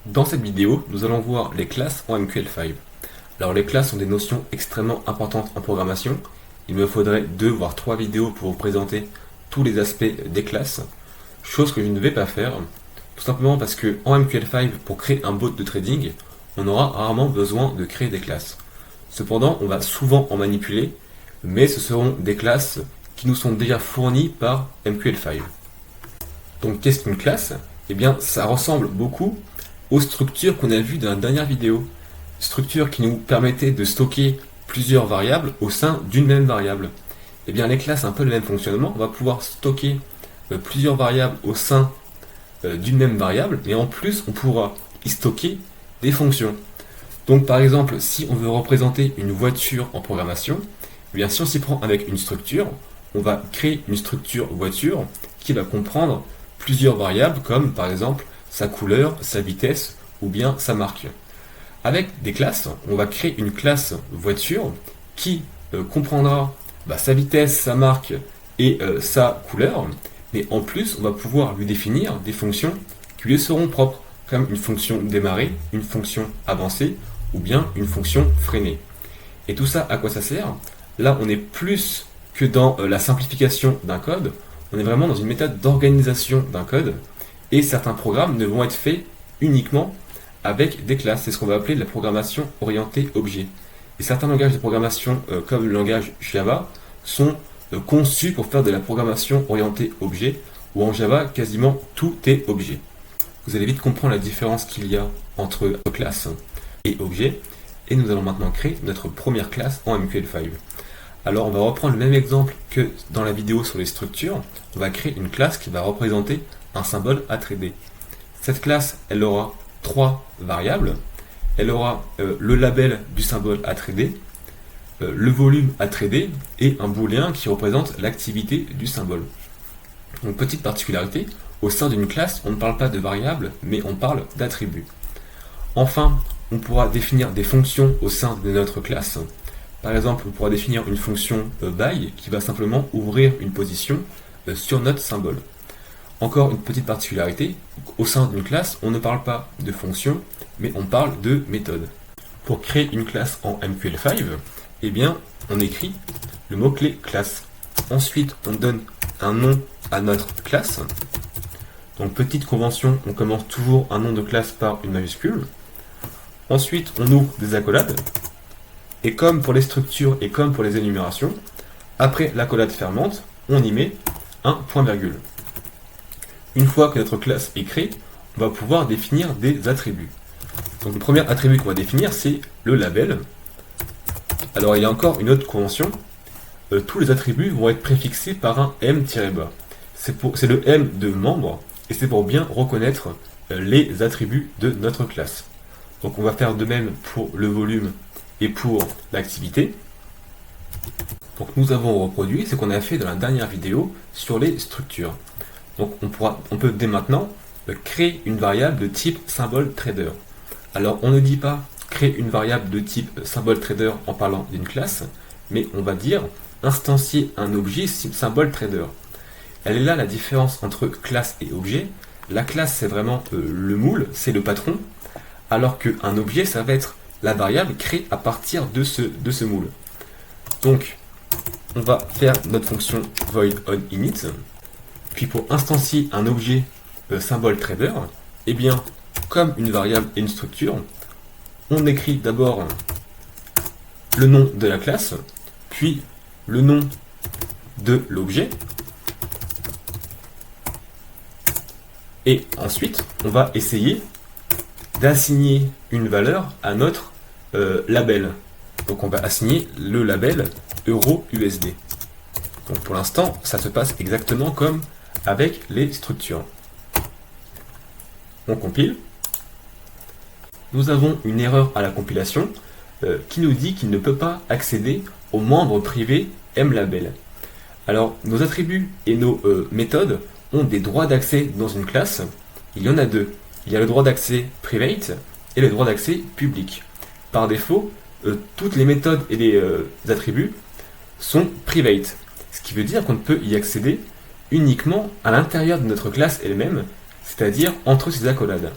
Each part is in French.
Dans cette vidéo, nous allons voir les classes en MQL5. Alors les classes sont des notions extrêmement importantes en programmation. Il me faudrait 2 voire 3 vidéos pour vous présenter tous les aspects des classes, chose que je ne vais pas faire, tout simplement parce que en MQL5, pour créer un bot de trading, on aura rarement besoin de créer des classes. Cependant, on va souvent en manipuler, mais ce seront des classes qui nous sont déjà fournies par MQL5. Donc qu'est-ce qu'une classe? Eh bien, ça ressemble beaucoup aux structures qu'on a vues dans la dernière vidéo. Structures qui nous permettaient de stocker plusieurs variables au sein d'une même variable. Eh bien, les classes, un peu le même fonctionnement. On va pouvoir stocker plusieurs variables au sein d'une même variable, mais en plus, on pourra y stocker des fonctions. Donc, par exemple, si on veut représenter une voiture en programmation, eh bien, si on s'y prend avec une structure, on va créer une structure voiture qui va comprendre plusieurs variables comme, par exemple, sa couleur, sa vitesse ou bien sa marque. Avec des classes, on va créer une classe voiture qui comprendra sa vitesse, sa marque et sa couleur, mais en plus on va pouvoir lui définir des fonctions qui lui seront propres, comme une fonction démarrer, une fonction avancer ou bien une fonction freiner. Et tout ça, à quoi ça sert? Là, on est plus que dans la simplification d'un code, on est vraiment dans une méthode d'organisation d'un code, et certains programmes ne vont être faits uniquement avec des classes. C'est ce qu'on va appeler la programmation orientée objet. Et certains langages de programmation, comme le langage Java, sont conçus pour faire de la programmation orientée objet, où en Java, quasiment tout est objet. Vous allez vite comprendre la différence qu'il y a entre classe et objet, et nous allons maintenant créer notre première classe en MQL5. Alors on va reprendre le même exemple que dans la vidéo sur les structures. On va créer une classe qui va représenter un symbole à trader. Cette classe, elle aura 3 variables. Elle aura le label du symbole à trader, le volume à trader et un booléen qui représente l'activité du symbole. Donc petite particularité, au sein d'une classe, on ne parle pas de variables, mais on parle d'attributs. Enfin, on pourra définir des fonctions au sein de notre classe. Par exemple, on pourra définir une fonction buy qui va simplement ouvrir une position sur notre symbole. Encore une petite particularité, au sein d'une classe, on ne parle pas de fonction, mais on parle de méthode. Pour créer une classe en MQL5, eh bien, on écrit le mot-clé classe. Ensuite, on donne un nom à notre classe. Donc, petite convention, on commence toujours un nom de classe par une majuscule. Ensuite, on ouvre des accolades. Et comme pour les structures et comme pour les énumérations, après l'accolade fermante, on y met un point-virgule. Une fois que notre classe est créée, on va pouvoir définir des attributs. Donc le premier attribut qu'on va définir, c'est le label. Alors il y a encore une autre convention. Tous les attributs vont être préfixés par un m-bas. C'est le m de membre, et c'est pour bien reconnaître les attributs de notre classe. Donc on va faire de même pour le volume et pour l'activité. Donc nous avons reproduit ce qu'on a fait dans la dernière vidéo sur les structures. Donc on peut dès maintenant créer une variable de type symbole trader. Alors on ne dit pas créer une variable de type symbole trader en parlant d'une classe, mais on va dire instancier un objet symbole trader. Elle est là la différence entre classe et objet. La classe c'est vraiment le moule, c'est le patron, alors qu'un objet ça va être la variable créée à partir de ce moule. Donc on va faire notre fonction void on init. Puis pour instancier un objet symbole trader, eh bien, comme une variable et une structure, on écrit d'abord le nom de la classe, puis le nom de l'objet, et ensuite, on va essayer d'assigner une valeur à notre label. Donc on va assigner le label EURUSD. Donc pour l'instant, ça se passe exactement comme avec les structures. On compile. Nous avons une erreur à la compilation qui nous dit qu'il ne peut pas accéder aux membres privés mLabel. Alors, nos attributs et nos méthodes ont des droits d'accès dans une classe. Il y en a 2. Il y a le droit d'accès private et le droit d'accès public. Par défaut, toutes les méthodes et les attributs sont private. Ce qui veut dire qu'on ne peut y accéder uniquement à l'intérieur de notre classe elle-même, c'est-à-dire entre ses accolades.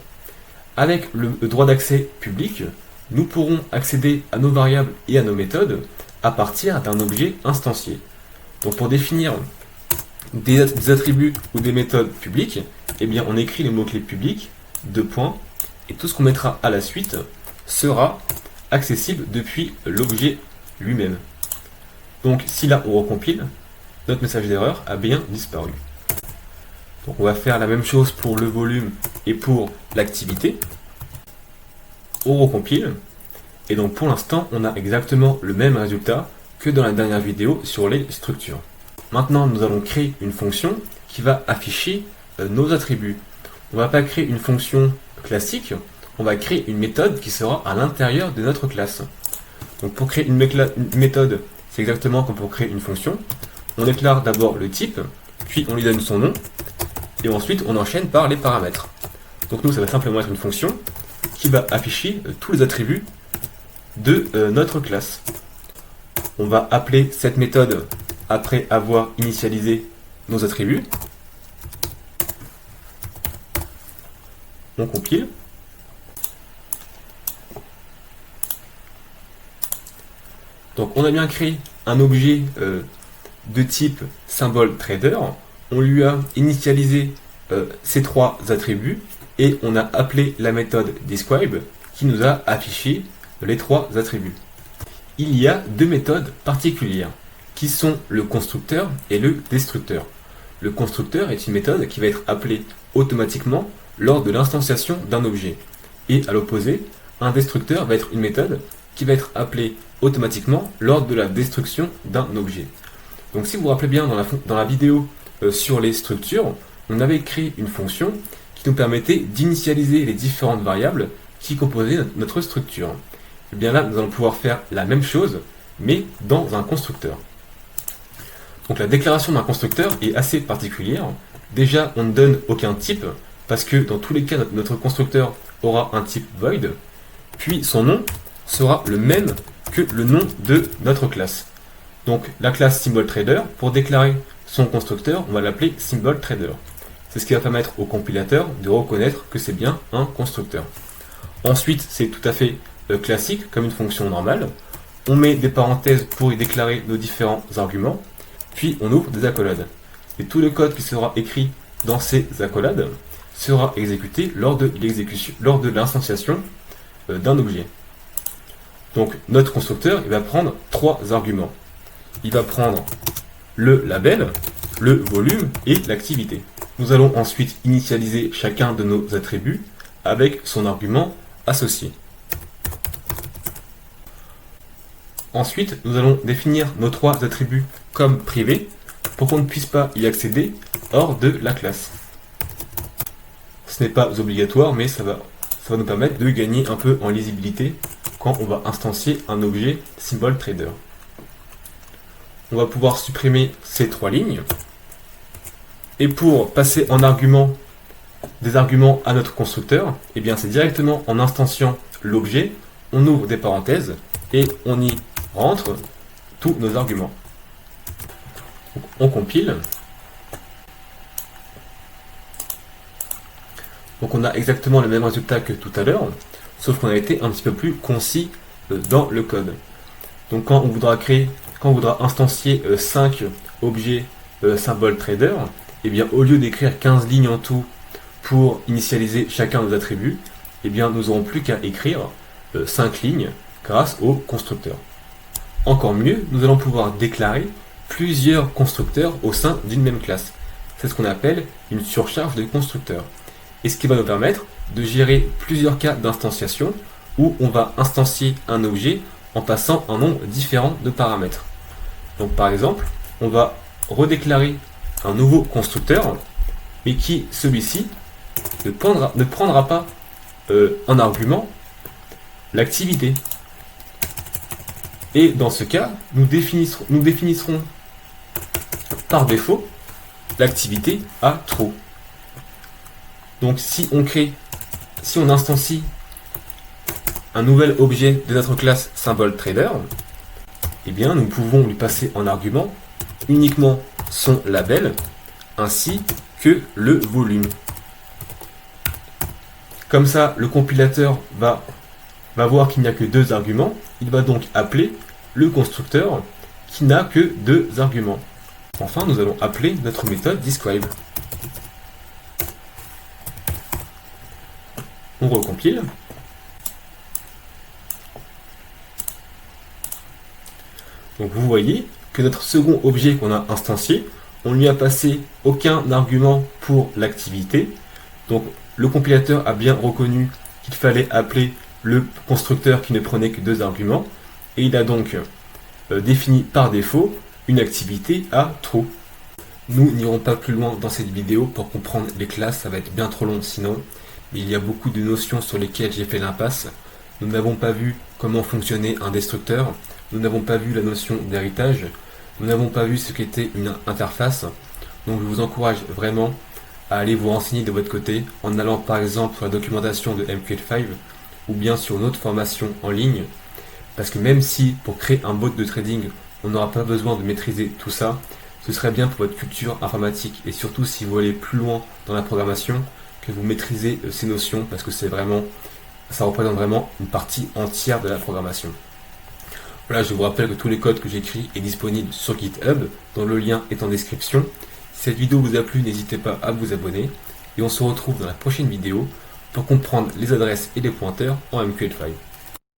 Avec le droit d'accès public, nous pourrons accéder à nos variables et à nos méthodes à partir d'un objet instancié. Donc pour définir des attributs ou des méthodes publiques, eh bien on écrit le mot-clé public, deux points, et tout ce qu'on mettra à la suite sera accessible depuis l'objet lui-même. Donc si là on recompile, notre message d'erreur a bien disparu. Donc on va faire la même chose pour le volume et pour l'activité. On recompile, et donc pour l'instant on a exactement le même résultat que dans la dernière vidéo sur les structures. Maintenant nous allons créer une fonction qui va afficher nos attributs. On ne va pas créer une fonction classique, on va créer une méthode qui sera à l'intérieur de notre classe. Donc pour créer une méthode, c'est exactement comme pour créer une fonction. On déclare d'abord le type, puis on lui donne son nom, et ensuite on enchaîne par les paramètres. Donc nous ça va simplement être une fonction qui va afficher tous les attributs de notre classe. On va appeler cette méthode après avoir initialisé nos attributs. On compile. Donc on a bien créé un objet de type symbole trader. On lui a initialisé ces trois attributs et on a appelé la méthode describe qui nous a affiché les trois attributs. Il y a deux méthodes particulières qui sont le constructeur et le destructeur. Le constructeur est une méthode qui va être appelée automatiquement lors de l'instanciation d'un objet. Et à l'opposé, un destructeur va être une méthode qui va être appelée automatiquement lors de la destruction d'un objet. Donc si vous vous rappelez bien dans la vidéo sur les structures, on avait créé une fonction qui nous permettait d'initialiser les différentes variables qui composaient notre structure. Et bien là, nous allons pouvoir faire la même chose, mais dans un constructeur. Donc la déclaration d'un constructeur est assez particulière. Déjà, on ne donne aucun type, parce que dans tous les cas, notre constructeur aura un type void, puis son nom sera le même que le nom de notre classe. Donc la classe SymbolTrader, pour déclarer son constructeur, on va l'appeler SymbolTrader. C'est ce qui va permettre au compilateur de reconnaître que c'est bien un constructeur. Ensuite, c'est tout à fait classique, comme une fonction normale. On met des parenthèses pour y déclarer nos différents arguments, puis on ouvre des accolades. Et tout le code qui sera écrit dans ces accolades sera exécuté lors de l'instanciation d'un objet. Donc notre constructeur, il va prendre trois arguments. Il va prendre le label, le volume et l'activité. Nous allons ensuite initialiser chacun de nos attributs avec son argument associé. Ensuite, nous allons définir nos trois attributs comme privés pour qu'on ne puisse pas y accéder hors de la classe. Ce n'est pas obligatoire, mais ça va nous permettre de gagner un peu en lisibilité quand on va instancier un objet SymbolTrader. On va pouvoir supprimer ces trois lignes. Et pour passer en argument des arguments à notre constructeur, eh bien c'est directement en instanciant l'objet, on ouvre des parenthèses et on y rentre tous nos arguments. Donc, on compile. Donc on a exactement le même résultat que tout à l'heure, sauf qu'on a été un petit peu plus concis dans le code. Donc quand on voudra instancier 5 objets SymbolTrader, eh bien au lieu d'écrire 15 lignes en tout pour initialiser chacun de nos attributs, eh bien nous n'aurons plus qu'à écrire 5 lignes grâce au constructeur. Encore mieux, nous allons pouvoir déclarer plusieurs constructeurs au sein d'une même classe. C'est ce qu'on appelle une surcharge de constructeurs. Et ce qui va nous permettre de gérer plusieurs cas d'instanciation où on va instancier un objet en passant un nombre différent de paramètres. Donc par exemple, on va redéclarer un nouveau constructeur, mais qui, celui-ci, ne prendra pas en argument l'activité. Et dans ce cas, nous définirons par défaut l'activité à true. Donc si on instancie un nouvel objet de notre classe SymbolTrader, eh bien nous pouvons lui passer en argument uniquement son label ainsi que le volume. Comme ça, le compilateur va voir qu'il n'y a que deux arguments. Il va donc appeler le constructeur qui n'a que deux arguments. Enfin, nous allons appeler notre méthode describe. On recompile. Donc vous voyez que notre second objet qu'on a instancié, on lui a passé aucun argument pour l'activité. Donc le compilateur a bien reconnu qu'il fallait appeler le constructeur qui ne prenait que deux arguments. Et il a donc défini par défaut une activité à true. Nous n'irons pas plus loin dans cette vidéo pour comprendre les classes, ça va être bien trop long sinon. Il y a beaucoup de notions sur lesquelles j'ai fait l'impasse. Nous n'avons pas vu comment fonctionnait un destructeur, nous n'avons pas vu la notion d'héritage, nous n'avons pas vu ce qu'était une interface. Donc je vous encourage vraiment à aller vous renseigner de votre côté en allant par exemple sur la documentation de MQL5 ou bien sur une autre formation en ligne. Parce que même si pour créer un bot de trading, on n'aura pas besoin de maîtriser tout ça, ce serait bien pour votre culture informatique et surtout si vous allez plus loin dans la programmation, que vous maîtrisez ces notions parce que ça représente vraiment une partie entière de la programmation. Voilà, je vous rappelle que tous les codes que j'écris est disponible sur GitHub, dont le lien est en description. Si cette vidéo vous a plu, n'hésitez pas à vous abonner et on se retrouve dans la prochaine vidéo pour comprendre les adresses et les pointeurs en MQL5.